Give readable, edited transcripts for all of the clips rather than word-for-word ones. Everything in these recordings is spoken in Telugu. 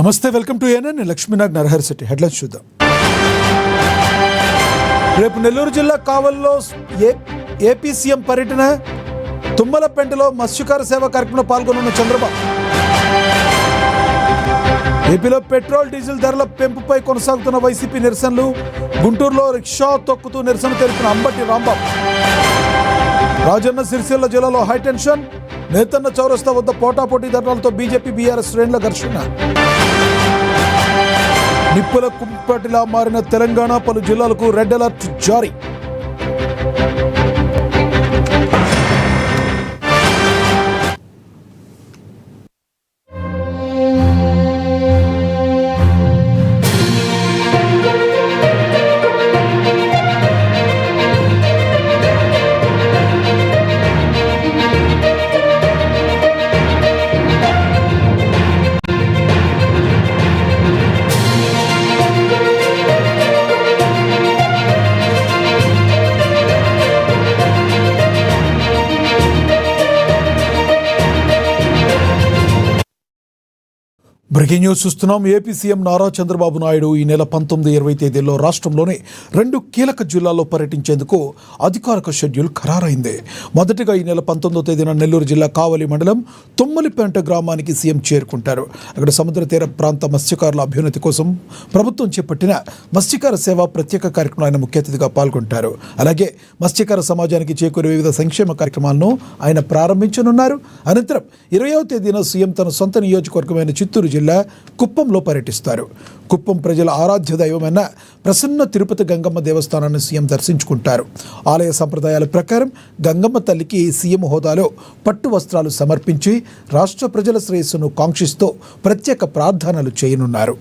నమస్తే, welcome to ANN. Lakshminag Narahari city headlines చూద్దాం. రేపు నెల్లూరు జిల్లా కావలిలో ఏపీ సీఎం పర్యటన. తుమ్మలపెంటలో మత్స్యకార సేవా కార్యక్రమంలో పాల్గొనున్న చంద్రబాబు. ఏపీలో పెట్రోల్ డీజిల్ ధరల పెంపుపై కొనసాగుతున్న వైసీపీ నిరసనలు. గుంటూరులో రిక్షా తొక్కుతూ నిరసన తెలిపిన అంబటి రాంబాబు. రాజన్న సిరిసిల్ల జిల్లాలో హైటెన్షన్. నేతన్న చౌరస్తా వద్ద పోటాపోటీ ధర్నాలతో బీజేపీ బీఆర్ఎస్ శ్రేణుల ఘర్షణ. నిప్పుల కుంపటిలా మారిన తెలంగాణ, పలు జిల్లాలకు రెడ్ అలర్ట్ జారీ. బ్రేకింగ్ న్యూస్ చూస్తున్నాం. ఏపీ సీఎం నారా చంద్రబాబు నాయుడు ఈ నెల 19, 20 తేదీల్లో రాష్ట్రంలోని 2 కీలక జిల్లాల్లో పర్యటించేందుకు అధికారిక షెడ్యూల్ ఖరారైంది. మొదటిగా ఈ నెల 19వ తేదీన నెల్లూరు జిల్లా కావలి మండలం తుమ్మలిపేంట గ్రామానికి సీఎం చేరుకుంటారు. అక్కడ సముద్ర తీర ప్రాంత మత్స్యకారుల అభ్యున్నతి కోసం ప్రభుత్వం చేపట్టిన మత్స్యకార సేవ ప్రత్యేక కార్యక్రమంలో ఆయన ముఖ్య అతిథిగా పాల్గొంటారు. అలాగే మత్స్యకార సమాజానికి చేకూరే వివిధ సంక్షేమ కార్యక్రమాలను ఆయన ప్రారంభించనున్నారు. అనంతరం 20వ తేదీన సీఎం తన సొంత నియోజకవర్గమైన చిత్తూరు జిల్లా కుప్పంలో పర్యటిస్తారు. కుప్పం ప్రజల ఆరాధ్య దైవమైన ప్రసన్న తిరుపతి గంగమ్మ దేవస్థానాన్ని సీఎం దర్శించుకుంటారు. ఆలయ సంప్రదాయాల ప్రకారం గంగమ్మ తల్లికి సీఎం హోదాలో పట్టు వస్త్రాలు సమర్పించి రాష్ట్ర ప్రజల శ్రేయస్సును కాంక్షిస్తూ ప్రత్యేక ప్రార్థనలు చేయనున్నారు.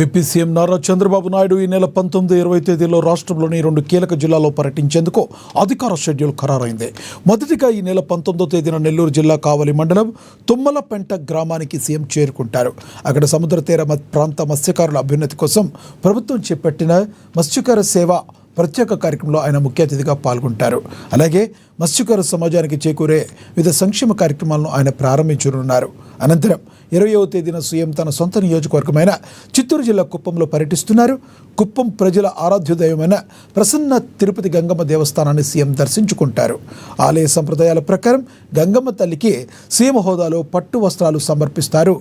ఏపీ సీఎం నారా చంద్రబాబు నాయుడు ఈ నెల 19, 20 తేదీల్లో రాష్ట్రంలోని 2 కీలక జిల్లాల్లో పర్యటించేందుకు అధికార షెడ్యూల్ ఖరారైంది. మొదటిగా ఈ నెల 19వ తేదీన నెల్లూరు జిల్లా కావలి మండలం తుమ్మలపెంట గ్రామానికి సీఎం చేరుకుంటారు. అక్కడ సముద్ర తీర ప్రాంత మత్స్యకారుల అభ్యున్నతి కోసం ప్రభుత్వం చేపట్టిన మత్స్యకార సేవ ప్రత్యేక కార్యక్రమంలో ఆయన ముఖ్య అతిథిగా పాల్గొంటారు. అలాగే మత్స్యకార సమాజానికి చేకూరే వివిధ సంక్షేమ కార్యక్రమాలను ఆయన ప్రారంభించనున్నారు. అనంతరం 20వ తేదీన సీఎం తన సొంత నియోజకవర్గమైన చిత్తూరు జిల్లా కుప్పంలో పర్యటిస్తున్నారు. కుప్పం ప్రజల ఆరాధ్య దైవమైన ప్రసన్న తిరుపతి గంగమ్మ దేవస్థానాన్ని సీఎం దర్శించుకుంటారు. ఆలయ సంప్రదాయాల ప్రకారం గంగమ్మ తల్లికి సీఎం హోదాలో పట్టు వస్త్రాలు సమర్పిస్తారు.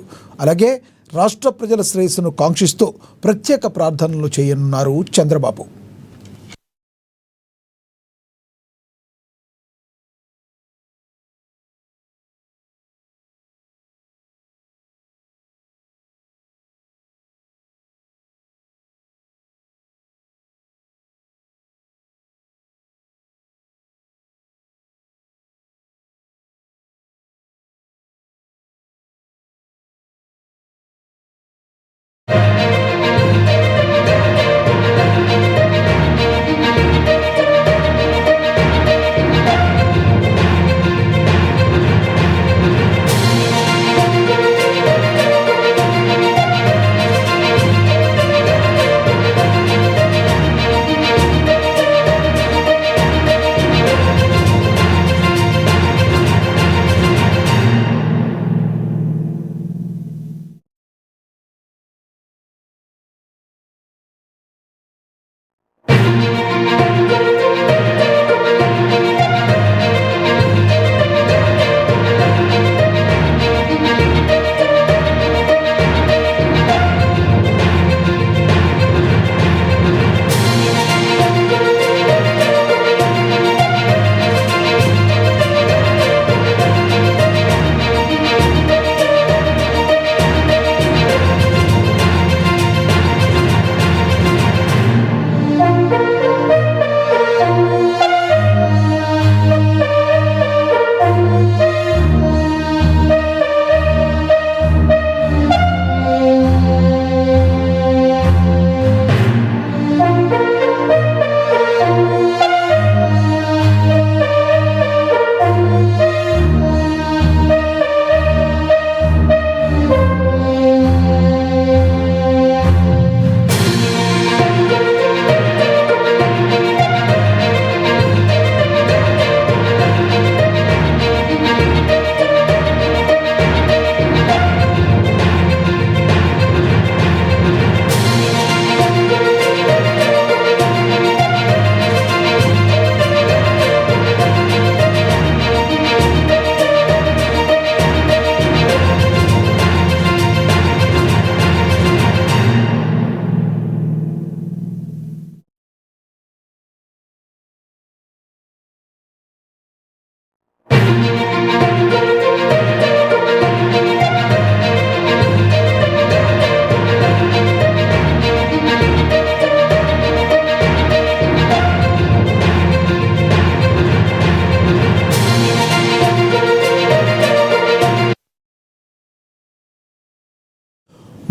అలాగే రాష్ట్ర ప్రజల శ్రేయస్సును కాంక్షిస్తూ ప్రత్యేక ప్రార్థనలు చేయనున్నారు చంద్రబాబు.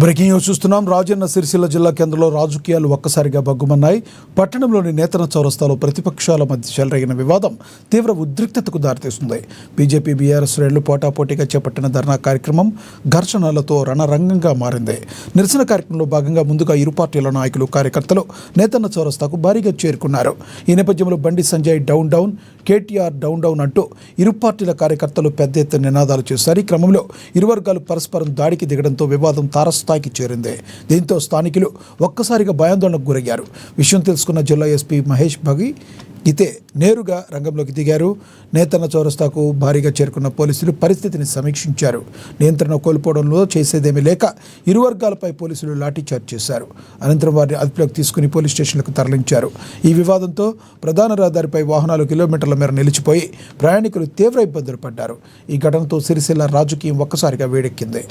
బ్రేకింగ్ న్యూస్ చూస్తున్నాం. రాజన్న సిరిసిల్ల జిల్లా కేంద్రంలో రాజకీయాలు ఒక్కసారిగా బగ్గుమన్నాయి. పట్టణంలోని నేతన చౌరస్తాలో ప్రతిపక్షాల మధ్య చెలరేగిన వివాదం తీవ్ర ఉద్రిక్తతకు దారితీస్తుంది. బీజేపీ బీఆర్ఎస్ శ్రేణులు పోటాపోటీగా చేపట్టిన ధర్నా కార్యక్రమం ఘర్షణలతో రణరంగంగా మారింది. నిరసన కార్యక్రమంలో భాగంగా ముందుగా ఇరు పార్టీల నాయకులు, కార్యకర్తలు నేతన్న చౌరస్తాకు భారీగా చేరుకున్నారు. ఈ నేపథ్యంలో Bandi Sanjay down down, KTR down down అంటూ ఇరు పార్టీల కార్యకర్తలు పెద్ద ఎత్తున నినాదాలు చేశారు. ఈ క్రమంలో ఇరు వర్గాలు పరస్పరం దాడికి దిగడంతో వివాదం తారస్థాయికి చేరింది. దీంతో స్థానికులు ఒక్కసారిగా భయాందోళనకు గురయ్యారు. విషయం తెలుసుకున్న జిల్లా ఎస్పీ మహేష్ భగీరథ్ నేరుగా రంగంలోకి దిగారు. నేతన్న చౌరస్తాకు భారీగా చేరుకున్న పోలీసులు పరిస్థితిని సమీక్షించారు. నియంత్రణ కోల్పోవడంలో చేసేదేమీ లేక ఇరు వర్గాలపై పోలీసులు లాఠీచార్జ్ చేశారు. అనంతరం వారిని అదుపులోకి తీసుకుని పోలీస్ స్టేషన్లకు తరలించారు. ఈ వివాదంతో ప్రధాన రహదారిపై వాహనాలు కిలోమీటర్ల మేర నిలిచిపోయి ప్రయాణికులు తీవ్ర ఇబ్బందులు పడ్డారు. ఈ ఘటనతో సిరిసిల్ల రాజకీయం ఒక్కసారిగా వేడెక్కింది.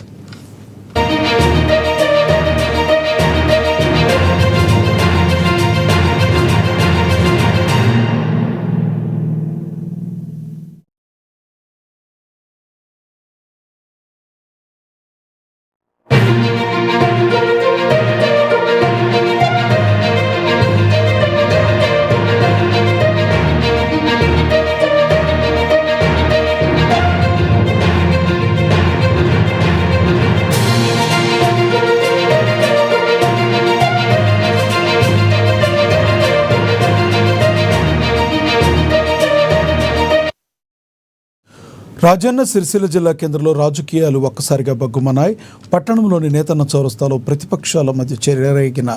రాజన్న సిరిసిల్ల జిల్లా కేంద్రంలో రాజకీయాలు ఒక్కసారిగా బగ్గుమన్నాయి. పట్టణంలోని నేతన్న చౌరస్తాలో ప్రతిపక్షాల మధ్య చెలరేగిన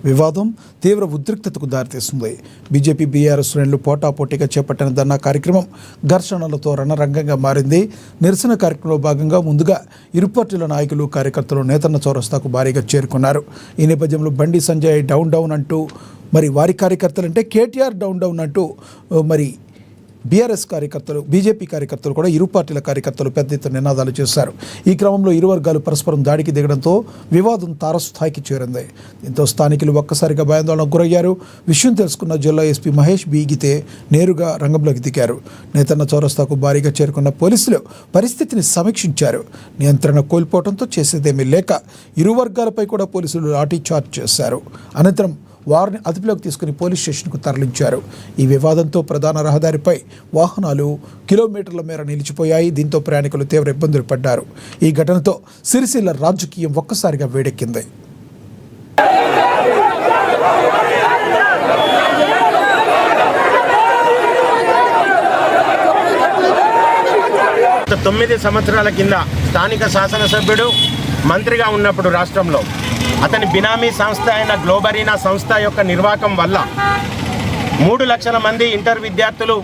వివాదం తీవ్ర ఉద్రిక్తతకు దారితీస్తుంది. బీజేపీ బీఆర్ఎస్ శ్రేణులు పోటాపోటీగా చేపట్టిన ధర్నా కార్యక్రమం ఘర్షణలతో రణరంగంగా మారింది. నిరసన కార్యక్రమంలో భాగంగా ముందుగా ఇరు పార్టీల నాయకులు, కార్యకర్తలు నేతన్న చౌరస్తాకు భారీగా చేరుకున్నారు. ఈ నేపథ్యంలో బండి సంజయ్ డౌన్ డౌన్ అంటూ వారి కార్యకర్తలు అంటే కేటీఆర్ డౌన్ డౌన్ అంటూ బీఆర్ఎస్ కార్యకర్తలు, బీజేపీ కార్యకర్తలు కూడా ఇరు పార్టీల కార్యకర్తలు పెద్ద ఎత్తున నినాదాలు చేశారు. ఈ క్రమంలో ఇరు వర్గాలు పరస్పరం దాడికి దిగడంతో వివాదం తారస్థాయికి చేరింది. దీంతో స్థానికులు ఒక్కసారిగా భయాందోళనకు గురయ్యారు. విషయం తెలుసుకున్న జిల్లా ఎస్పీ మహేష్ భగీరథ్ నేరుగా రంగంలోకి దిగారు. నేతన్న చౌరస్తాకు భారీగా చేరుకున్న పోలీసులు పరిస్థితిని సమీక్షించారు. నియంత్రణ కోల్పోవడంతో చేసేదేమీ లేక ఇరు వర్గాలపై కూడా పోలీసులు లాఠీచార్జ్ చేశారు. అనంతరం వారిని అదుపులోకి తీసుకుని పోలీస్ స్టేషన్కు తరలించారు. ఈ వివాదంతో ప్రధాన రహదారిపై వాహనాలు కిలోమీటర్ల మేర నిలిచిపోయాయి. దీంతో ప్రయాణికులు తీవ్ర ఇబ్బందులు పడ్డారు. ఈ ఘటనతో సిరిసిల్ల రాజకీయం ఒక్కసారిగా వేడెక్కింది. గత 9 సంవత్సరాల కింద స్థానిక శాసనసభ్యుడు మంత్రిగా ఉన్నప్పుడు రాష్ట్రంలో అతని బినామీ సంస్థ అయిన గ్లోబరీనా సంస్థ యొక్క నిర్వాహకం వల్ల 3 లక్షల మంది ఇంటర్ విద్యార్థులు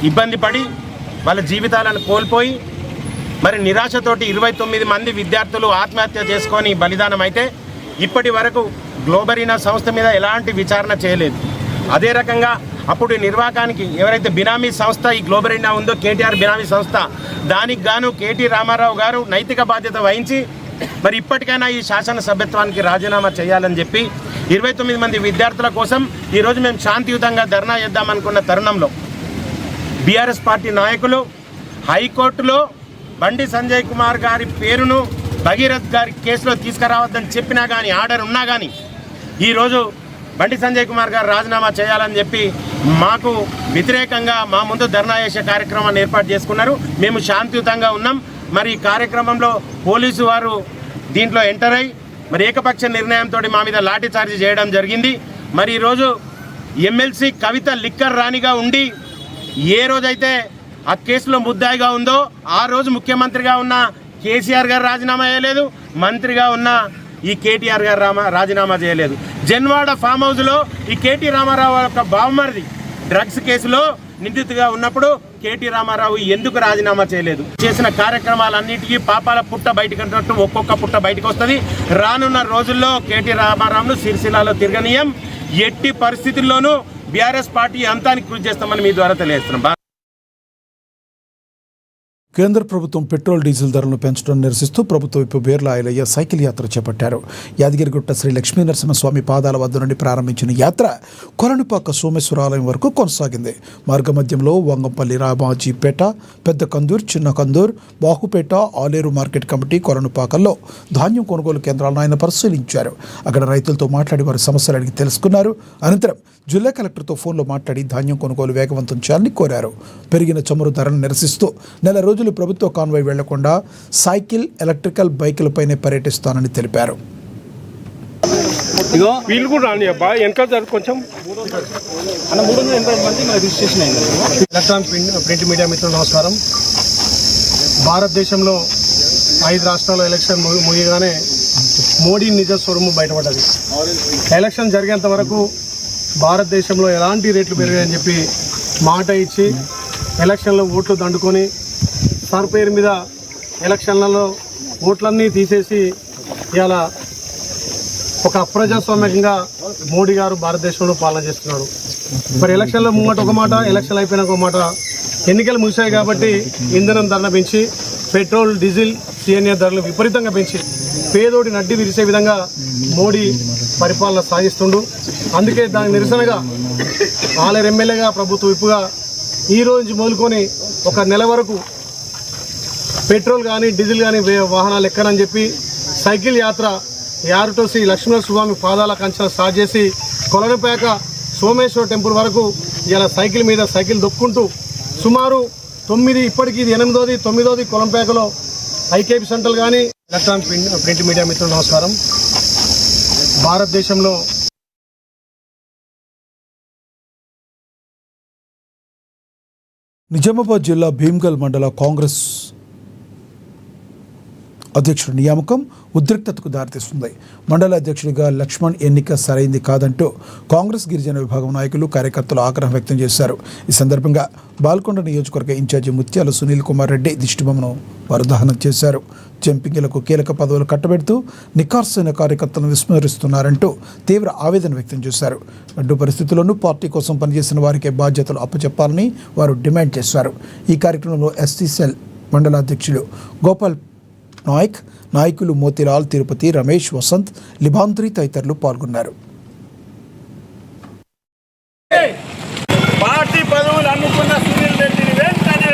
ఇబ్బంది పడి వాళ్ళ జీవితాలను కోల్పోయి నిరాశతోటి 29 మంది విద్యార్థులు ఆత్మహత్య చేసుకొని బలిదానం అయితే ఇప్పటి వరకు గ్లోబరీనా సంస్థ మీద ఎలాంటి విచారణ చేయలేదు. అదే రకంగా అప్పుడు నిర్వాహకానికి ఎవరైతే బినామీ సంస్థ ఈ గ్లోబరీనా ఉందో, కేటీఆర్ బినామీ సంస్థ, దానికి గాను కేటీ రామారావు గారు నైతిక బాధ్యత వహించి ఇప్పటికైనా ఈ శాసనసభ్యత్వానికి రాజీనామా చేయాలని చెప్పి 29 మంది విద్యార్థుల కోసం ఈరోజు మేము శాంతియుతంగా ధర్నా చేద్దామనుకున్న తరుణంలో బీఆర్ఎస్ పార్టీ నాయకులు హైకోర్టులో బండి సంజయ్ కుమార్ గారి పేరును భగీరథ్ గారి కేసులో తీసుకురావద్దని చెప్పినా కానీ, ఆర్డర్ ఉన్నా కానీ ఈరోజు బండి సంజయ్ కుమార్ గారు రాజీనామా చేయాలని చెప్పి మాకు వ్యతిరేకంగా మా ముందు ధర్నా చేసే కార్యక్రమాన్ని ఏర్పాటు చేసుకున్నారు. మేము శాంతియుతంగా ఉన్నాం. ఈ కార్యక్రమంలో పోలీసు వారు దీంట్లో ఎంటర్ అయ్యి ఏకపక్ష నిర్ణయంతో మా మీద లాఠీచార్జ్ చేయడం జరిగింది. ఈరోజు ఎమ్మెల్సీ కవిత లిక్కర్ రాణిగా ఉండి ఏ రోజైతే ఆ కేసులో ముద్దాయిగా ఉందో ఆ రోజు ముఖ్యమంత్రిగా ఉన్న కేసీఆర్ గారు రాజీనామా చేయలేదు, మంత్రిగా ఉన్న ఈ కేటీఆర్ గారు రాజీనామా చేయలేదు. జన్వాడ ఫామ్ హౌస్లో ఈ కేటీ రామారావు యొక్క బావమరిది డ్రగ్స్ కేసులో నిందితుగా ఉన్నప్పుడు కేటీ రామారావు ఎందుకు రాజీనామా చేయలేదు? చేసిన కార్యక్రమాలన్నిటికీ పాపాల పుట్ట బయటకు అంటున్నట్టు ఒక్కొక్క పుట్ట బయటకు వస్తుంది. రానున్న రోజుల్లో కేటీ రామారావును సిరిసిల్లాలో తిరగనీయం. ఎట్టి పరిస్థితుల్లోనూ బీఆర్ఎస్ పార్టీ అంతానికి కృషి చేస్తామని మీ ద్వారా తెలియజేస్తున్నాం. కేంద్ర ప్రభుత్వం పెట్రోల్ డీజిల్ ధరలను పెంచడం నిరసిస్తూ ప్రభుత్వ విప్ బీర్లా ఐలయ్య సైకిల్ యాత్ర చేపట్టారు. యాదగిరిగుట్ట శ్రీ లక్ష్మీ నరసింహస్వామి పాదాల వద్ద నుండి ప్రారంభించిన యాత్ర కొలనుపాక సోమేశ్వర ఆలయం వరకు కొనసాగింది. మార్గమధ్యంలో వంగంపల్లి రామాజీపేట, పెద్ద కందూర్, చిన్న కందూర్, బాహుపేట, ఆలేరు మార్కెట్ కమిటీ, కొలనుపాకల్లో ధాన్యం కొనుగోలు కేంద్రాలను ఆయన పరిశీలించారు. అక్కడ రైతులతో మాట్లాడి వారి సమస్యలు అడిగి తెలుసుకున్నారు. అనంతరం జిల్లా కలెక్టర్తో ఫోన్లో మాట్లాడి ధాన్యం కొనుగోలు వేగవంతం చేయాలని కోరారు. పెరిగిన చమురు ధరలను నిరసిస్తూ నెల రోజులు ప్రభుత్వ కాన్వాయ్ వెళ్లకుండా సైకిల్, ఎలక్ట్రికల్ బైకులపైనే పర్యటిస్తానని తెలిపారు. వీళ్ళు కూడా రాని అబ్బా వెనకాల కొంచెం ఎలక్ట్రానిక్ ప్రింట్ మీడియా మిత్రులు నమస్కారం. భారతదేశంలో 5 రాష్ట్రాల్లో ఎలక్షన్ ముగియగానే మోడీ నిజ స్వరూపం బయటపడ్డది. ఎలక్షన్ జరిగేంత వరకు భారతదేశంలో ఎలాంటి రేట్లు పెరిగాయని చెప్పి మాట ఇచ్చి ఎలక్షన్లో ఓట్లు దండుకొని సార్ పేరు మీద ఎలక్షన్లలో ఓట్లన్నీ తీసేసి ఇలా ఒక అప్రజాస్వామ్యంగా మోడీ గారు భారతదేశంలో పాలన చేస్తున్నారు. మరి ఎలక్షన్లో ముంగట ఒక మాట, ఎలక్షన్ అయిపోయిన ఒక మాట. ఎన్నికలు ముగిశాయి కాబట్టి ఇంధనం ధరలు పెంచి, పెట్రోల్, డీజిల్, సిఎన్ఏ ధరలు విపరీతంగా పెంచి పేదోడి నడ్డి విరిసే విధంగా మోడీ పరిపాలన సాగిస్తుండు. అందుకే దానికి నిరసనగా ఆలేరు ఎమ్మెల్యేగా, ప్రభుత్వ విప్పుగా ఈ రోజు మొదలుకొని ఒక నెల వరకు పెట్రోల్ కానీ డీజిల్ కానీ వాహనాలు ఎక్కనని చెప్పి సైకిల్ యాత్ర యారుటో శ్రీ లక్ష్మీనరసింహస్వామి పాదాల కంచెలు స్టార్ట్ చేసి కొలనుపాక సోమేశ్వర టెంపుల్ వరకు ఇలా సైకిల్ మీద సైకిల్ దొక్కుంటూ సుమారు 9, ఇప్పటికీ ఇది 8వ, 9వ కొలంపాకలో ఐకేపీ సెంటర్లు కానీ. ఎలక్ట్రానిక్ ప్రింట్ మీడియా మిత్రులు నమస్కారం. భారతదేశంలో నిజామాబాద్ జిల్లా భీమ్గల్ మండల కాంగ్రెస్ అధ్యక్షుడి నియామకం ఉద్రిక్తతకు దారితీస్తుంది. మండల అధ్యక్షుడిగా లక్ష్మణ్ ఎన్నిక సరైంది కాదంటూ కాంగ్రెస్ గిరిజన విభాగం నాయకులు, కార్యకర్తలు ఆగ్రహం వ్యక్తం చేశారు. ఈ సందర్భంగా బాల్కొండ నియోజకవర్గ ఇన్ఛార్జి ముత్యాల సునీల్ కుమార్ రెడ్డి దిష్టిబొమ్మను వారు దహనం చేశారు. జంపింగ్లకు కీలక పదవులు కట్టబెడుతూ నిఖార్సైన కార్యకర్తలను విస్మరిస్తున్నారంటూ తీవ్ర ఆవేదన వ్యక్తం చేశారు. అడ్డు పరిస్థితుల్లోనూ పార్టీ కోసం పనిచేసిన వారికే బాధ్యతలు అప్పచెప్పాలని వారు డిమాండ్ చేశారు. ఈ కార్యక్రమంలో ఎస్టీ సెల్ మండల అధ్యక్షులు గోపాల్ నాయక్, నాయకులు మోతిలాల్, తిరుపతి, రమేష్, వసంత్, లిబాంద్రి తదితరులు పాల్గొన్నారు. పార్టీ పదవులు అనుకున్న సునీల్ రెడ్డిని వెంటనే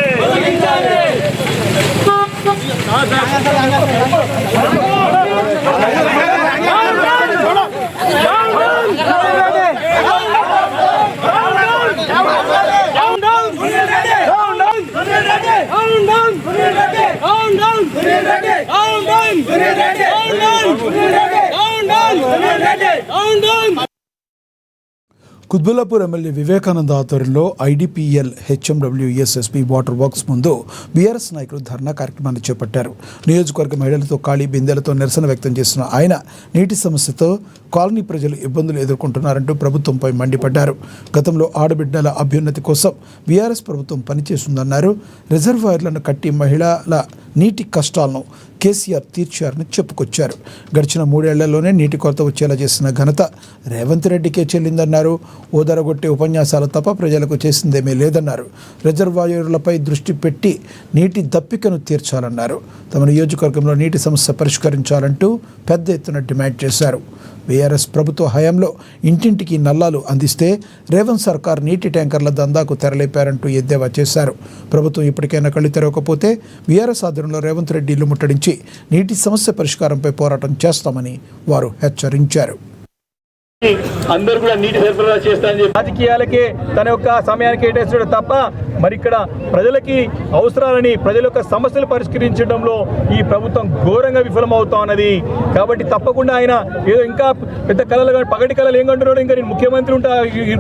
కుత్బుల్లాపూర్ ఎమ్మెల్యే వివేకానంద ఆధ్వర్యంలో ఐడిపిఎల్ హెచ్ఎండబ్ల్యూఎస్ఎస్పీ వాటర్ వర్క్స్ ముందు బీఆర్ఎస్ నాయకులు ధర్నా కార్యక్రమాన్ని చేపట్టారు. నియోజకవర్గ మహిళలతో ఖాళీ బిందెలతో నిరసన వ్యక్తం చేసిన ఆయన నీటి సమస్యతో కాలనీ ప్రజలు ఇబ్బందులు ఎదుర్కొంటున్నారంటూ ప్రభుత్వంపై మండిపడ్డారు. గతంలో ఆడబిడ్డల అభ్యున్నతి కోసం బీఆర్ఎస్ ప్రభుత్వం పనిచేస్తుందన్నారు. రిజర్వాయర్లను కట్టి మహిళల నీటి కష్టాలను కేసీఆర్ తీర్చారని చెప్పుకొచ్చారు. గడిచిన 3 ఏళ్లలోనే నీటి కొరత వచ్చేలా చేసిన ఘనత రేవంత్ రెడ్డికే చెల్లిందన్నారు. ఓదరగొట్టే ఉపన్యాసాలు తప్ప ప్రజలకు చేసిందేమీ లేదన్నారు. రిజర్వాయర్లపై దృష్టి పెట్టి నీటి దప్పికను తీర్చాలన్నారు. తమ నియోజకవర్గంలో నీటి సమస్య పరిష్కరించాలంటూ పెద్ద ఎత్తున డిమాండ్ చేశారు. బీఆర్ఎస్ ప్రభుత్వ హయాంలో ఇంటింటికి నల్లాలు అందిస్తే రేవంత్ సర్కార్ నీటి ట్యాంకర్ల దందాకు తెరలేపారంటూ ఎద్దేవా చేశారు. ప్రభుత్వం ఇప్పటికైనా కళ్ళు తెరవకపోతే బీఆర్ఎస్ ఆధ్వర్యంలో రేవంత్ రెడ్డి ఇల్లు ముట్టడించి నీటి సమస్య పరిష్కారంపై పోరాటం చేస్తామని వారు హెచ్చరించారు. అందరూ కూడా నీటి సరఫరా చేస్తానని చెప్పి రాజకీయాలకే తన యొక్క సమయాన్ని కేటాయించడం తప్ప మరి ఇక్కడ ప్రజలకి అవసరాలని, ప్రజల యొక్క సమస్యలు పరిష్కరించడంలో ఈ ప్రభుత్వం ఘోరంగా విఫలమవుతా ఉన్నది. కాబట్టి తప్పకుండా ఆయన ఏదో ఇంకా పెద్ద కళలు, పగటి కళలు ఏం కంటున్నాడు, ఇంకా నేను ముఖ్యమంత్రి ఉంటా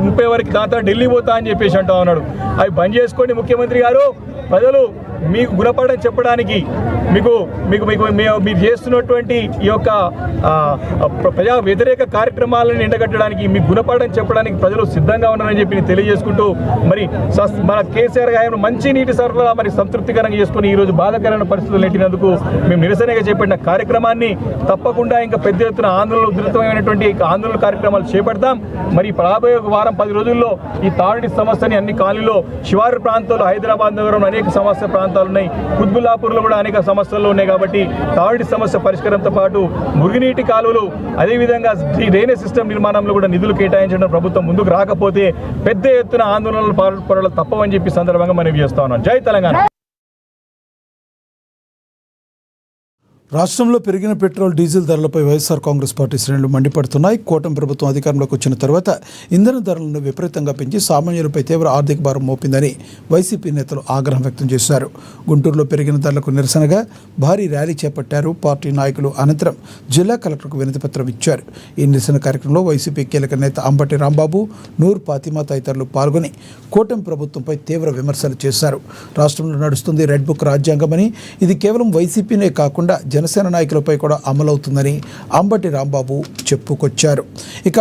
30 వరకు, దాంతో ఢిల్లీ పోతా అని చెప్పేసి అంటా ఉన్నాడు. అవి బంద్ చేసుకోండి ముఖ్యమంత్రి గారు. ప్రజలు మీకు గుణపాఠం చెప్పడానికి, మీరు చేస్తున్నటువంటి ఈ యొక్క ప్రజా వ్యతిరేక కార్యక్రమాలను ఎండగట్టడానికి, మీకు గుణపాఠం చెప్పడానికి ప్రజలు సిద్ధంగా ఉన్నారని చెప్పి తెలియజేసుకుంటూ మరి మన కేసీఆర్ గారు మంచి నీటి సరఫరా మరి సంతృప్తికరంగా చేసుకుని ఈరోజు బాధాకరమైన పరిస్థితులు నెట్టినందుకు మేము నిరసనగా చేపట్టిన కార్యక్రమాన్ని తప్పకుండా ఇంకా పెద్ద ఎత్తున ఆందోళన, ఉధృతమైనటువంటి ఆందోళన కార్యక్రమాలు చేపడతాం. మరి రాబోయే వారం 10 రోజుల్లో ఈ తాగునీటి సమస్యని అన్ని కాలనీలో, శివారు ప్రాంతాల్లో, హైదరాబాద్ నగరంలో అనేక సమస్య ప్రాంతాలు ప్రాంతాలు ఉన్నాయి. కుత్బుల్లాపూర్లో కూడా అనేక సమస్యలు ఉన్నాయి. కాబట్టి తాగునీటి సమస్య పరిష్కారంతో పాటు మురుగునీటి కాలువలు, అదేవిధంగా డ్రైనేజ్ సిస్టమ్ నిర్మాణంలో కూడా నిధులు కేటాయించడం ప్రభుత్వం ముందుకు రాకపోతే పెద్ద ఎత్తున ఆందోళనలు పాల్పడాలి తప్పవని చెప్పి సందర్భంగా మనం చేస్తా ఉన్నాం. జై తెలంగాణ. రాష్ట్రంలో పెరిగిన పెట్రోల్ డీజిల్ ధరలపై వైఎస్ఆర్ కాంగ్రెస్ పార్టీ శ్రేణులు మండిపడుతున్నాయి. కూటమి ప్రభుత్వం అధికారంలోకి వచ్చిన తర్వాత ఇంధన ధరలను విపరీతంగా పెంచి సామాన్యులపై తీవ్ర ఆర్థిక భారం మోపిందని వైసీపీ నేతలు ఆగ్రహం వ్యక్తం చేశారు. గుంటూరులో పెరిగిన ధరలకు నిరసనగా భారీ ర్యాలీ చేపట్టారు. పార్టీ నాయకులు అనంతరం జిల్లా కలెక్టర్కు వినతిపత్రం ఇచ్చారు. ఈ నిరసన కార్యక్రమంలో వైసీపీ కీలక నేత అంబటి రాంబాబు, నూర్ ఫాతిమా తదితరులు పాల్గొని కూటమి ప్రభుత్వంపై తీవ్ర విమర్శలు చేశారు. రాష్ట్రంలో నడుస్తుంది రెడ్ బుక్ రాజ్యాంగమని, ఇది కేవలం వైసీపీనే కాకుండా జనసేన నాయకులపై కూడా అమలవుతుందని అంబటి రాంబాబు చెప్పుకొచ్చారు. ఇక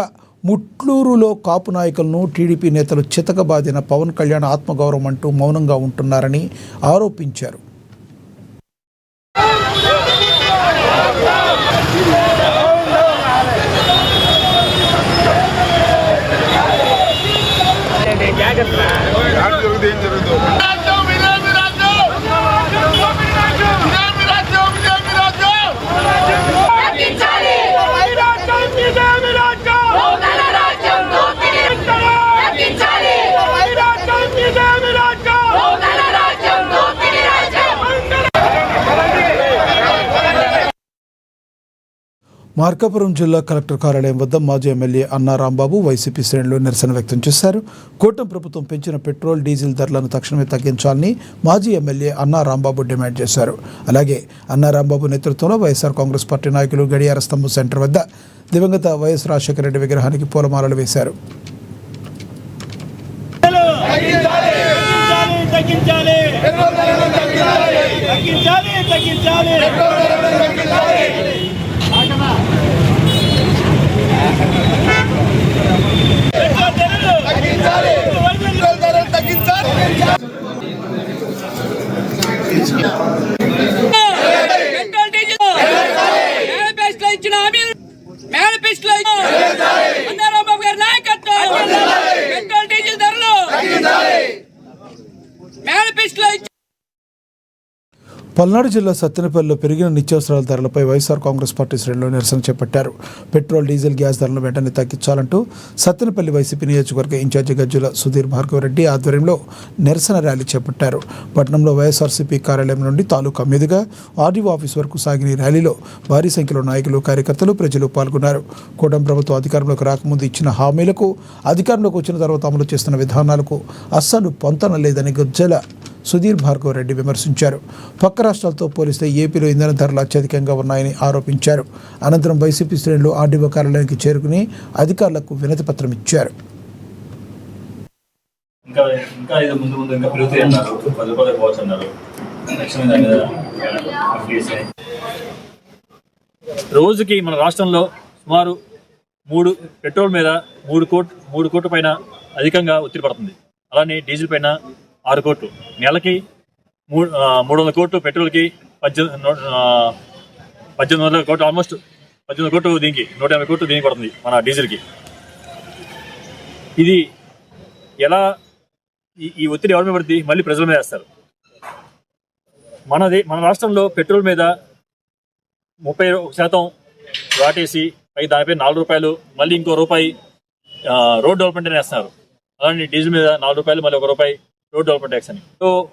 ముట్లూరులో కాపు నాయకులను టీడీపీ నేతలు చితకబాదిన పవన్ కళ్యాణ్ ఆత్మగౌరవం అంటూ మౌనంగా ఉంటున్నారని ఆరోపించారు. మార్కాపురం జిల్లా కలెక్టర్ కార్యాలయం వద్ద మాజీ ఎమ్మెల్యే అన్నా రాంబాబు, వైసీపీ శ్రేణులు నిరసన వ్యక్తం చేశారు. కూటమి ప్రభుత్వం పెంచిన పెట్రోల్, డీజిల్ ధరలను తక్షణమే తగ్గించాలని మాజీ ఎమ్మెల్యే అన్నా రాంబాబు డిమాండ్ చేశారు. అలాగే అన్నా రాంబాబు నేతృత్వంలో వైఎస్ఆర్ కాంగ్రెస్ పార్టీ నాయకులు గడియార స్తంభం సెంటర్ వద్ద దివంగత వైఎస్ రాజశేఖర రెడ్డి విగ్రహానికి పూలమాలలు వేశారు. పల్నాడు జిల్లా సత్తెనపల్లిలో పెరిగిన నిత్యావసరాల ధరలపై వైఎస్ఆర్ కాంగ్రెస్ పార్టీ శ్రేణులు నిరసన చేపట్టారు. పెట్రోల్, డీజిల్, గ్యాస్ ధరలను వెంటనే తగ్గించాలంటూ సత్తెనపల్లి వైసీపీ నియోజకవర్గ ఇన్ఛార్జి గజ్జుల సుధీర్ భార్గవరెడ్డి ఆధ్వర్యంలో నిరసన ర్యాలీ చేపట్టారు. పట్టణంలో వైఎస్ఆర్సీపీ కార్యాలయం నుండి తాలూకా మీదుగా ఆర్డీఓ ఆఫీస్ వరకు సాగిన ఈ ర్యాలీలో భారీ సంఖ్యలో నాయకులు, కార్యకర్తలు, ప్రజలు పాల్గొన్నారు. కూటమి ప్రభుత్వం అధికారంలోకి రాకముందు ఇచ్చిన హామీలకు, అధికారంలోకి వచ్చిన తర్వాత అమలు చేస్తున్న విధానాలకు అస్సలు పొంతన లేదని గజ్జల సుధీర్ భార్గవ్ రెడ్డి విమర్శించారు. పక్క రాష్ట్రాలతో పోలిస్తే ఏపీలో ఇంధన ధరలు అత్యధికంగా ఉన్నాయని ఆరోపించారు. అనంతరం వైసీపీ శ్రేణులు ఆర్డీఓ కార్యాలయానికి చేరుకుని అధికారులకు వినతి పత్రం ఇచ్చారు. రోజుకి మన రాష్ట్రంలో సుమారు పెట్రోల్ మీద 3 కోట్ల పైన అధికంగా ఒత్తిడి పడుతుంది. అలానే డీజిల్ పైన 6 కోట్లు, నెలకి 300 కోట్లు పెట్రోల్కి, 1800 కోట్లు, ఆల్మోస్ట్ 1800 కోట్లు దీనికి, 150 కోట్లు దీనికి పడుతుంది మన డీజిల్కి. ఇది ఎలా ఈ ఒత్తిడి ఎవరి మీద పడుతుంది? మళ్ళీ ప్రజల మీద వేస్తారు. మన రాష్ట్రంలో పెట్రోల్ మీద 30% వాటేసి దానిపై 4 రూపాయలు, మళ్ళీ ఇంకో రూపాయి రోడ్ డెవలప్మెంట్ అని వేస్తున్నారు. అలానే డీజిల్ మీద 4 రూపాయలు, మళ్ళీ 1 రూపాయి రోడ్ డెవలప్మెంట్ ట్యాక్స్ అని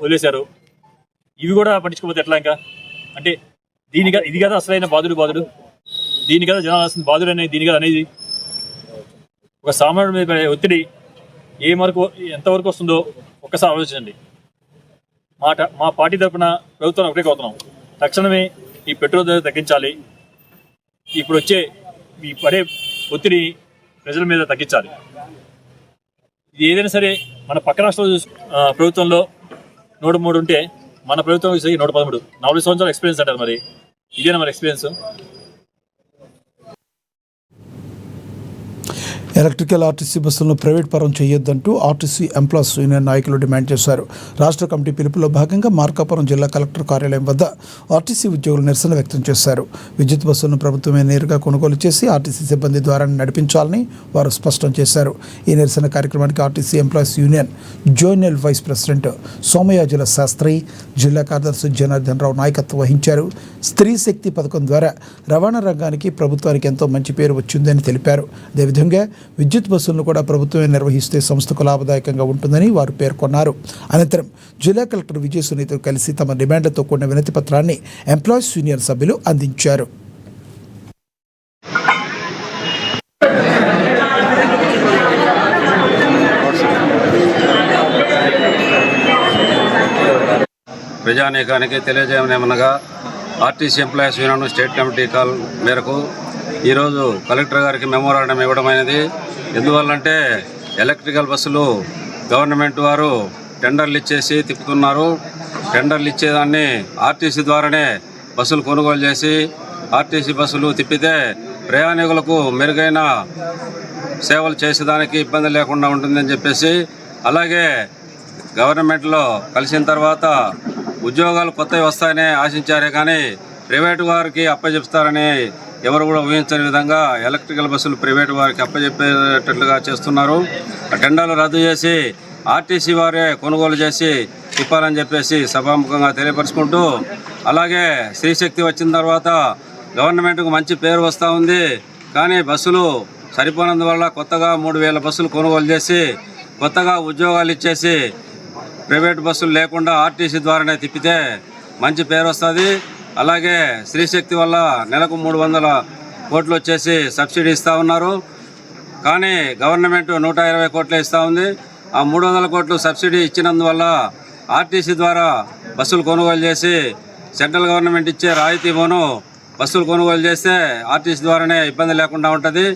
వదిలేశారు. ఇవి కూడా పట్టించుకోకపోతే ఎట్లా? ఇంకా అంటే ఇది కదా అసలైన బాధుడు, దీని కదా జనాల్సిన బాధుడు అనేది, దీని కదా అనేది. ఒక సామాన్యుడి మీద ఒత్తిడి ఎంతవరకు వస్తుందో ఒక్కసారి ఆలోచించండి. మా పార్టీ తరఫున ప్రభుత్వం ఒకటే కోరుతున్నాం, తక్షణమే ఈ పెట్రోల్ ధర తగ్గించాలి. ఇప్పుడు వచ్చే ఈ పడే ఒత్తిడి ప్రజల మీద తగ్గించాలి. ఇది ఏదైనా సరే మన పక్క రాష్ట్రాల ప్రభుత్వంలో 103 ఉంటే మన ప్రభుత్వం 113, 40 సంవత్సరాల ఎక్స్పీరియన్స్ అంటారు. మరి ఇదేనా మన ఎక్స్పీరియన్స్? ఎలక్ట్రికల్ ఆర్టీసీ బస్సులను ప్రైవేట్ పరం చేయొద్దంటూ ఆర్టీసీ ఎంప్లాయీస్ యూనియన్ నాయకులు డిమాండ్ చేశారు. రాష్ట్ర కమిటీ పిలుపులో భాగంగా మార్కాపురం జిల్లా కలెక్టర్ కార్యాలయం వద్ద ఆర్టీసీ ఉద్యోగులు నిరసన వ్యక్తం చేశారు. విద్యుత్ బస్సులను ప్రభుత్వమే నేరుగా కొనుగోలు చేసి ఆర్టీసీ సిబ్బంది ద్వారా నడిపించాలని వారు స్పష్టం చేశారు. ఈ నిరసన కార్యక్రమానికి RTC employees union zonal vice president Somayajula Sastri, జిల్లా కార్యదర్శి జనార్దన్ రావు నాయకత్వం వహించారు. స్త్రీ శక్తి పథకం ద్వారా రవాణా రంగానికి ప్రభుత్వానికి ఎంతో మంచి పేరు వచ్చిందని తెలిపారు. అదేవిధంగా విద్యుత్ బస్సులను కూడా ప్రభుత్వమే నిర్వహిస్తే సంస్థకు లాభదాయకంగా ఉంటుందని వారు పేర్కొన్నారు. అనంతరం జిల్లా కలెక్టర్ విజయ సునీతో కలిసి తమ డిమాండ్లతో కూడిన వినతి పత్రాన్ని ఎంప్లాయీస్ యూనియన్ సభ్యులు అందించారు. ప్రజానీకానికి తెలియజేయమనగా RTC employees union state committee call మేరకు ఈరోజు కలెక్టర్ గారికి మెమోరాండం ఇవ్వడమైనది. ఎందువల్లంటే ఎలక్ట్రికల్ బస్సులు గవర్నమెంట్ వారు టెండర్లు ఇచ్చేసి తిప్పుతున్నారు. టెండర్లు ఇచ్చేదాన్ని ఆర్టీసీ ద్వారానే బస్సులు కొనుగోలు చేసి ఆర్టీసీ బస్సులు తిప్పితే ప్రయాణికులకు మెరుగైన సేవలు చేసేదానికి ఇబ్బంది లేకుండా ఉంటుందని చెప్పేసి, అలాగే గవర్నమెంట్లో కలిసిన తర్వాత ఉద్యోగాలు కొత్తవి వస్తాయని ఆశించారే కానీ ప్రైవేటు వారికి అప్పచెప్తారని ఎవరు కూడా ఊహించని విధంగా ఎలక్ట్రికల్ బస్సులు ప్రైవేటు వారికి అప్పచెప్పేటట్లుగా చేస్తున్నారు. ఆ టెండర్లు రద్దు చేసి ఆర్టీసీ వారే కొనుగోలు చేసి తిప్పాలని చెప్పేసి సభాముఖంగా తెలియపరుచుకుంటూ, అలాగే స్త్రీశక్తి వచ్చిన తర్వాత గవర్నమెంట్కు మంచి పేరు వస్తూ ఉంది. కానీ బస్సులు సరిపోనందువల్ల కొత్తగా 3000 బస్సులు కొనుగోలు చేసి కొత్తగా ఉద్యోగాలు ఇచ్చేసి ప్రైవేట్ బస్సులు లేకుండా ఆర్టీసీ ద్వారానే తిప్పితే మంచి పేరు వస్తుంది. అలాగే స్త్రీశక్తి వల్ల నెలకు 300 కోట్లు వచ్చేసి సబ్సిడీ ఇస్తూ ఉన్నారు. కానీ గవర్నమెంట్ 120 కోట్లే ఇస్తూ ఉంది. ఆ 300 కోట్లు సబ్సిడీ ఇచ్చినందువల్ల ఆర్టీసీ ద్వారా బస్సులు కొనుగోలు చేసి సెంట్రల్ గవర్నమెంట్ ఇచ్చే రాయితీ పోను బస్సులు కొనుగోలు చేస్తే ఆర్టీసీ ద్వారానే ఇబ్బంది లేకుండా ఉంటుంది.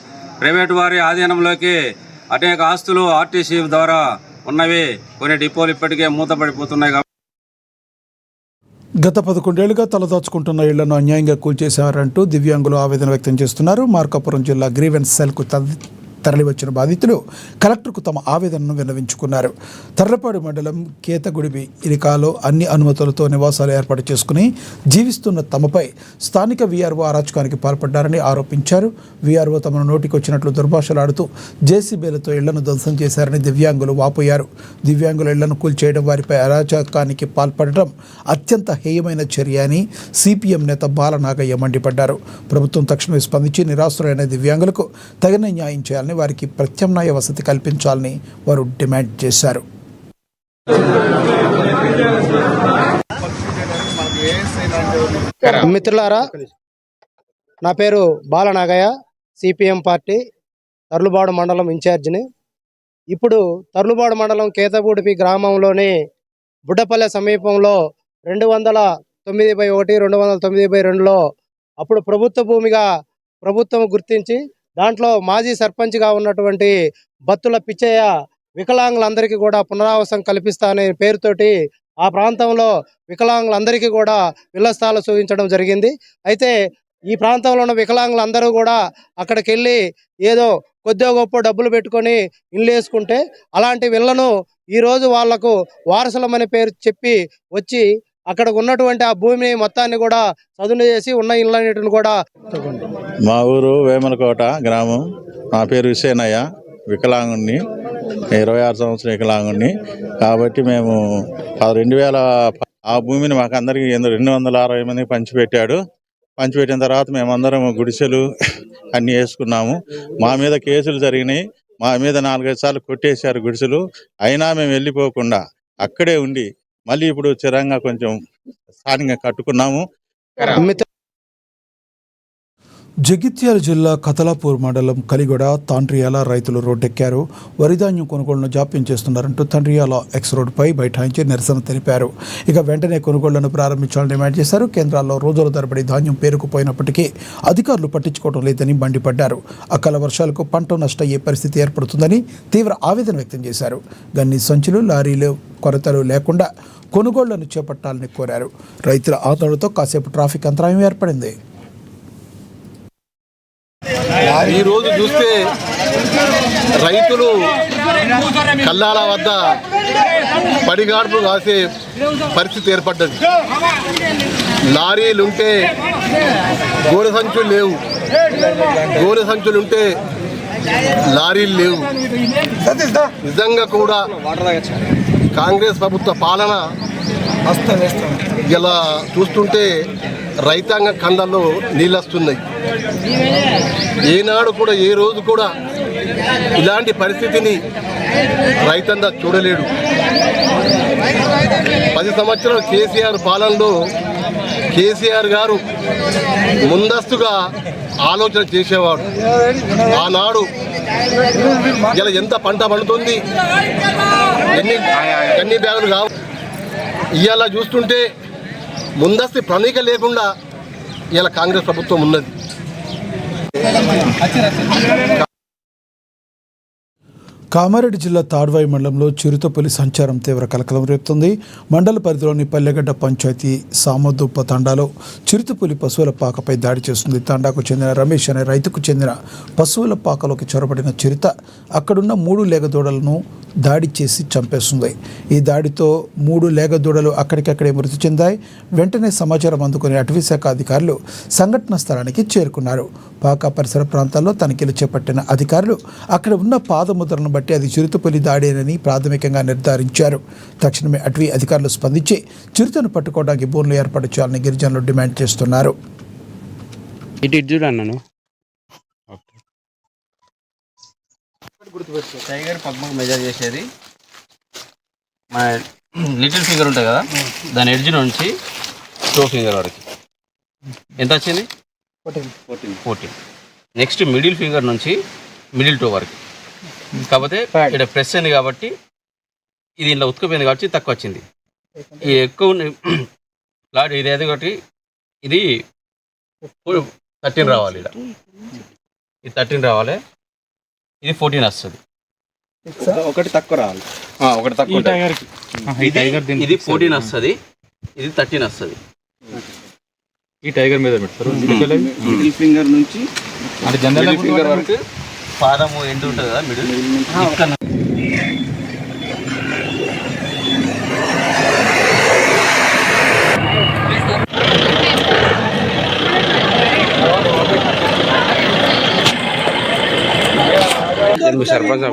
ప్రైవేటు వారి ఆధీనంలోకి అనేక ఆస్తులు ఆర్టీసీ ద్వారా ఉన్నవి. కొన్ని డిపోలు ఇప్పటికే మూతపడిపోతున్నాయి. గత 11 ఏళ్లుగా తలదాచుకుంటున్న ఇళ్లను అన్యాయంగా కూల్చేశారంటూ దివ్యాంగులు ఆవేదన వ్యక్తం చేస్తున్నారు. మార్కాపురం జిల్లా గ్రీవెన్స్ సెల్కు తరలివచ్చిన బాధితులు కలెక్టర్కు తమ ఆవేదనను విన్నవించుకున్నారు. తర్లపాడు మండలం కేతగుడిబి ఇరికాలో అన్ని అనుమతులతో నివాసాలు ఏర్పాటు చేసుకుని జీవిస్తున్న తమపై స్థానిక వీఆర్ఓ అరాచకానికి పాల్పడ్డారని ఆరోపించారు. వీఆర్ఓ తమను నోటికొచ్చినట్లు దుర్భాషలాడుతూ జేసీబీలతో ఇళ్లను ధ్వంసం చేశారని దివ్యాంగులు వాపోయారు. దివ్యాంగుల ఇళ్లను కూల్చేయడం, వారిపై అరాచకానికి పాల్పడడం అత్యంత హేయమైన చర్య అని సిపిఎం నేత బాలనాగయ్య మండిపడ్డారు. ప్రభుత్వం తక్షణమే స్పందించి నిరాశ్రులైన దివ్యాంగులకు తగిన న్యాయం చేయాలని, వారికి ప్రత్యామ్నాయ వసతి కల్పించాలని వారు డిమాండ్ చేశారు. మిత్రులారా, నా పేరు బాలనాగయ్య, సిపిఎం పార్టీ తర్లుబాడు మండలం ఇన్ఛార్జిని. ఇప్పుడు తర్లుబాడు మండలం కేతగూడిపి గ్రామంలోని బుడ్డపల్లె సమీపంలో 209/1, 209/2లో అప్పుడు ప్రభుత్వ భూమిగా ప్రభుత్వం గుర్తించి దాంట్లో మాజీ సర్పంచ్గా ఉన్నటువంటి బత్తుల పిచ్చయ్య వికలాంగులందరికీ కూడా పునరావాసం కల్పిస్తా అనే పేరుతోటి ఆ ప్రాంతంలో వికలాంగులందరికీ కూడా ఇళ్ల స్థలాలు చూపించడం జరిగింది. అయితే ఈ ప్రాంతంలో ఉన్న వికలాంగులందరూ కూడా అక్కడికి వెళ్ళి ఏదో కొద్దిగా గొప్ప డబ్బులు పెట్టుకొని ఇల్లు వేసుకుంటే అలాంటి ఇళ్లను ఈరోజు వాళ్లకు వారసులమనే పేరు చెప్పి వచ్చి అక్కడ ఉన్నటువంటి ఆ భూమిని మొత్తాన్ని కూడా చదును చేసి ఉన్న ఇళ్ళన్నిటిని కూడా. మా ఊరు వేమనకోట గ్రామం. నా పేరు విశ్వేనయ్య, వికలాంగుణ్ణి, 26 సంవత్సరం వికలాంగుణ్ణి. కాబట్టి మేము 2000 ఆ భూమిని మాకు అందరికీ 260 మందికి పంచిపెట్టాడు. పంచిపెట్టిన తర్వాత మేమందరం గుడిసెలు అన్నీ వేసుకున్నాము. మా మీద కేసులు జరిగినాయి. మా మీద 4-5 సార్లు కొట్టేశారు గుడిసెలు. అయినా మేము వెళ్ళిపోకుండా అక్కడే ఉండి మళ్ళీ ఇప్పుడు చిరంగా కొంచెం స్థానికంగా కట్టుకున్నాము. జగిత్యాల జిల్లా కతలాపూర్ మండలం కలిగొడ తండ్రియాల రైతులు రోడ్డెక్కారు. వరిధాన్యం కొనుగోళ్లను జాప్యం చేస్తున్నారంటూ తండ్రియాల ఎక్స్ రోడ్డుపై బైఠాయించి నిరసన తెలిపారు. ఇక వెంటనే కొనుగోళ్లను ప్రారంభించాలని డిమాండ్ చేశారు. కేంద్రాల్లో రోజుల తరబడి ధాన్యం పేరుకుపోయినప్పటికీ అధికారులు పట్టించుకోవడం లేదని మండిపడ్డారు. అకాల వర్షాలకు పంట నష్టయ్యే పరిస్థితి ఏర్పడుతుందని తీవ్ర ఆవేదన వ్యక్తం చేశారు. గన్ని సంచులు, లారీలు కొరతలు లేకుండా కొనుగోళ్లను చేపట్టాలని కోరారు. రైతుల ఆందోళనతో కాసేపు ట్రాఫిక్ అంతరాయం ఏర్పడింది. ఈరోజు చూస్తే రైతులు కల్లాల వద్ద పడిగాడుపు కాసే పరిస్థితి ఏర్పడ్డది. లారీలుంటే గోనె సంచులు లేవు, గోనె సంచులుంటే లారీలు లేవు. నిజంగా కూడా కాంగ్రెస్ ప్రభుత్వ పాలన ఇలా చూస్తుంటే రైతాంగ కండల్లో నీళ్ళు వస్తున్నాయి. ఏనాడు కూడా ఏ రోజు కూడా ఇలాంటి పరిస్థితిని రైతంతా చూడలేడు. 10 సంవత్సరాలు కేసీఆర్ పాలనలో కేసీఆర్ గారు ముందస్తుగా ఆలోచన చేసేవాడు. ఆనాడు ఇలా ఎంత పంట పండుతుంది, ఎన్ని బ్యాగులు కావు. ఇవాళ చూస్తుంటే ముందస్తు ప్రణాళిక లేకుండా ఇలా కాంగ్రెస్ ప్రభుత్వం ఉన్నది. కామారెడ్డి జిల్లా తాడ్వాయి మండలంలో చిరుతపులి సంచారం తీవ్ర కలకలం రేపుతుంది. మండల పరిధిలోని పల్లెగడ్డ పంచాయతీ సామదుప్ప తండాలో చిరుతపులి పశువుల పాకపై దాడి చేస్తుంది. తండాకు చెందిన రమేష్ అనే రైతుకు చెందిన పశువుల పాకలోకి చొరబడిన చిరుత అక్కడున్న 3 లేగదూడలను దాడి చేసి చంపేస్తుంది. ఈ దాడితో 3 లేగదూడలు అక్కడికక్కడే మృతి చెందాయి. వెంటనే సమాచారం అందుకుని అటవీశాఖ అధికారులు సంఘటన స్థలానికి చేరుకున్నారు. పాక పరిసర ప్రాంతాల్లో తనిఖీలు చేపట్టిన అధికారులు అక్కడ ఉన్న పాదముద్రలను బట్టి అది చిరుతపులి దాడేనని ప్రాథమికంగా నిర్ధారించారు. తక్షణమే అటవీ అధికారులు స్పందించి చిరుతను పట్టుకోవడానికి బోన్లు ఏర్పాటు చేయాలని గిరిజనులు డిమాండ్ చేస్తున్నారు. టైగర్ పక్కకు మెజర్ చేసేది మన లిటిల్ ఫింగర్ ఉంటుంది కదా, దాని ఎడ్జ్ నుంచి టో ఫింగర్ వరకు ఎంత వచ్చింది? 14. నెక్స్ట్ మిడిల్ ఫింగర్ నుంచి మిడిల్ టో వరకు. కాకపోతే ఇక్కడ ప్రెస్ అయింది కాబట్టి ఇది ఇలా ఉతుకుపోయింది కాబట్టి తక్కువ వచ్చింది. ఈ ఎక్కువ లాడ్ ఇది అది ఒకటి, ఇది 13 రావాలి. ఇలా ఇది 13 రావాలి, ఇది 14 వస్తుంది. ఒకటి తక్కువ రావాలి, ఒకటి తక్కువ. ఇది 14 వస్తుంది, ఇది 13 వస్తుంది. ఈ టైగర్ మీద పెడతారు. మిడిల్ ఫింగర్ నుంచి అంటే జనరల్ ఫింగర్ వరకు పాదము ఎండు ఉంటుంది కదా, మిడిల్ ఇక్కడ సర్పంచ్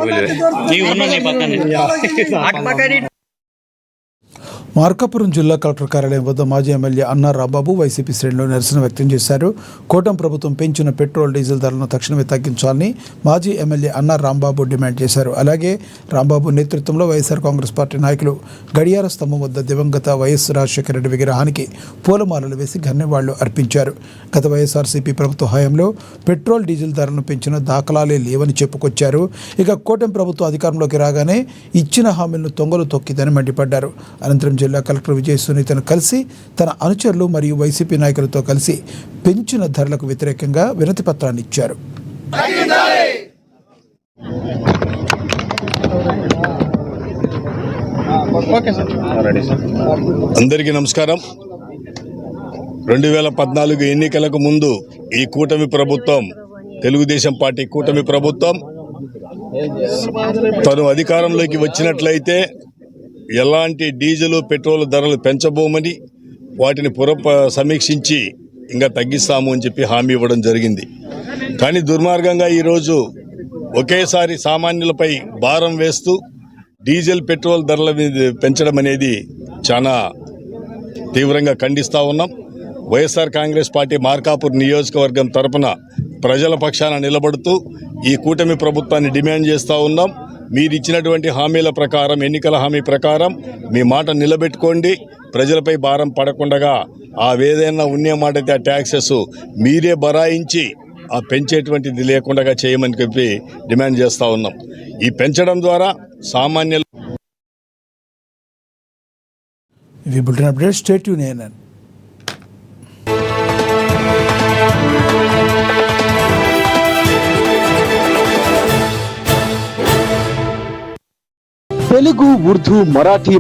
మార్కాపురం జిల్లా కలెక్టర్ కార్యాలయం వద్ద మాజీ ఎమ్మెల్యే అన్నా రాంబాబు వైసీపీ శ్రేణులు నిరసన వ్యక్తం చేశారు. కూటమి ప్రభుత్వం పెంచిన పెట్రోల్ డీజిల్ ధరలను తక్షణమే తగ్గించాలని మాజీ ఎమ్మెల్యే అన్నా రాంబాబు డిమాండ్ చేశారు. అలాగే రాంబాబు నేతృత్వంలో వైఎస్ఆర్ కాంగ్రెస్ పార్టీ నాయకులు గడియార స్తంభం వద్ద దివంగత వైఎస్ రాజశేఖర రెడ్డి విగ్రహానికి పూలమాలలు వేసి ఘన్యవాళ్లు అర్పించారు. గత వైఎస్ఆర్సీపీ ప్రభుత్వ హయాంలో పెట్రోల్ డీజిల్ ధరలను పెంచిన దాఖలాలే లేవని చెప్పుకొచ్చారు. ఇక కూటమి ప్రభుత్వం అధికారంలోకి రాగానే ఇచ్చిన హామీలను తొంగలు తొక్కిందని మండిపడ్డారు. అనంతరం జిల్లా కలెక్టర్ విజయ్ సునీతను కలిసి తన అనుచరులు మరియు వైసీపీ నాయకులతో కలిసి పెంచిన ధరలకు వ్యతిరేకంగా వినతి పత్రాన్ని ఇచ్చారు. అందరికీ నమస్కారం. 2014 ఎన్నికలకు ముందు ఈ కూటమి ప్రభుత్వం, తెలుగుదేశం పార్టీ కూటమి ప్రభుత్వం తను అధికారంలోకి వచ్చినట్లయితే ఎలాంటి డీజిల్ పెట్రోల్ ధరలు పెంచబోమని వాటిని సమీక్షించి ఇంకా తగ్గిస్తాము అని చెప్పి హామీ ఇవ్వడం జరిగింది. కానీ దుర్మార్గంగా ఈరోజు ఒకేసారి సామాన్యులపై భారం వేస్తూ డీజిల్ పెట్రోల్ ధరల పెంచడం అనేది చాలా తీవ్రంగా ఖండిస్తూ ఉన్నాం. వైఎస్ఆర్ కాంగ్రెస్ పార్టీ మార్కాపూర్ నియోజకవర్గం తరపున ప్రజల పక్షాన నిలబడుతూ ఈ కూటమి ప్రభుత్వాన్ని డిమాండ్ చేస్తూ ఉన్నాం. మీరు ఇచ్చినటువంటి హామీల ప్రకారం, ఎన్నికల హామీ ప్రకారం మీ మాట నిలబెట్టుకోండి. ప్రజలపై భారం పడకుండా ఏదైనా ఉన్నే మాట అయితే ఆ ట్యాక్సెస్ మీరే బరాయించి ఆ పెంచేటువంటిది లేకుండా చేయమని చెప్పి డిమాండ్ చేస్తూ ఉన్నాం. ఈ పెంచడం ద్వారా సామాన్యులు తెలుగు, ఉర్దూ, మరాఠీ